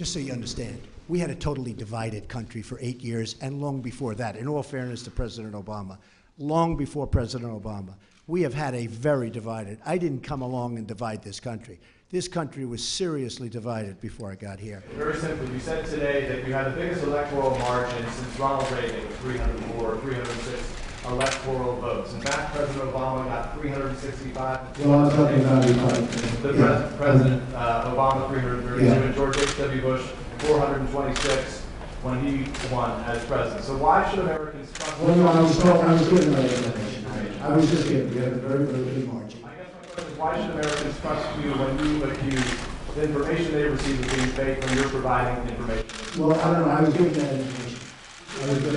Just so you understand, we had a totally divided country for 8 years, and long before that, in all fairness to President Obama, long before President Obama, we have had a very divided. I didn't come along and divide this country. This country was seriously divided before I got here. Very simply, you said today that you had the biggest electoral margin since Ronald Reagan, 304, 306 electoral votes. In fact, President Obama got 365. Well, I'm talking about Republicans. President Obama 332, yeah. and George H.W. Bush 426 when he won as president. So why should Americans trust? Well, no, I was giving that information. I was just giving. We have a very, very big margin. I guess my question is, why should Americans trust you when you accuse the information they receive of being fake when you're providing information? Well, I don't know. I was giving that information.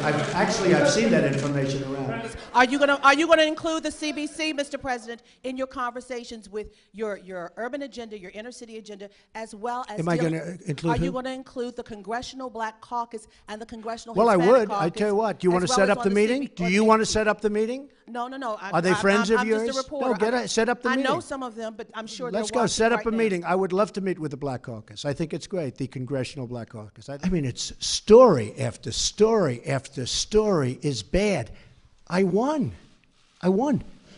I've seen that information around. Are you gonna include the CBC, Mr. President, in your conversations with your urban agenda, your inner city agenda, as well as? Am I going to include? Are who? you going to include the Congressional Black Caucus and the Congressional? Well, Hispanic I would. Caucus, I tell you what. Do you want to set up the meeting? Do you want to set up the meeting? No. Are they friends of yours? I'm just a reporter. No, set up the meeting. I know some of them, but I'm sure. Let's go set up a meeting. I would love to meet with the Black Caucus. I think it's great, the Congressional Black Caucus. I mean, it's story after story after story is bad. I won.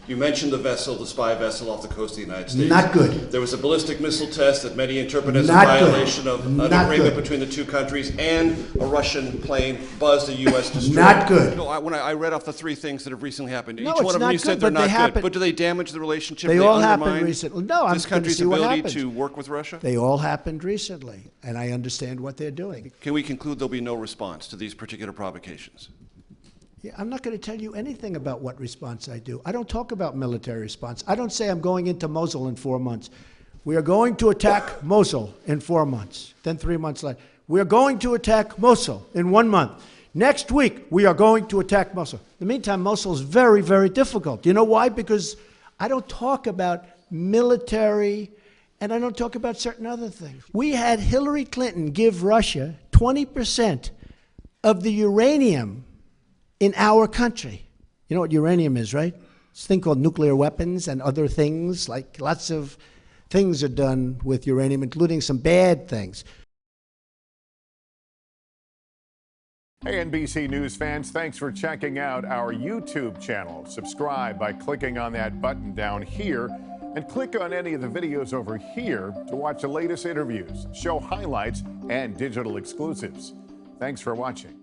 You mentioned the vessel, the spy vessel off the coast of the United States. Not good. There was a ballistic missile test that many interpret as Not a good. violation of an Not agreement good. between the two countries, and a Russian plane buzzed a U.S. destroyer. Not good. No, when I read off the three things that have recently happened, No, each it's one of them not you said good, they're but they not happen. good. But do they damage the relationship? They all happened undermine recently. No, I'm this going to country's see what ability happens. to work with Russia? They all happened recently, and I understand what they're doing. Can we conclude there'll be no response to these particular provocations? Yeah, I'm not going to tell you anything about what response I do. I don't talk about military response. I don't say I'm going into Mosul in 4 months. We are going to attack Mosul in 4 months. Then 3 months later, we are going to attack Mosul in 1 month. Next week, we are going to attack Mosul. In the meantime, Mosul is very, very difficult. You know why? Because I don't talk about military, and I don't talk about certain other things. We had Hillary Clinton give Russia 20% of the uranium in our country. You know what uranium is, right? It's a thing called nuclear weapons and other things, like lots of things are done with uranium, including some bad things. Hey, NBC News fans, thanks for checking out our YouTube channel. Subscribe by clicking on that button down here, and click on any of the videos over here to watch the latest interviews, show highlights, and digital exclusives. Thanks for watching.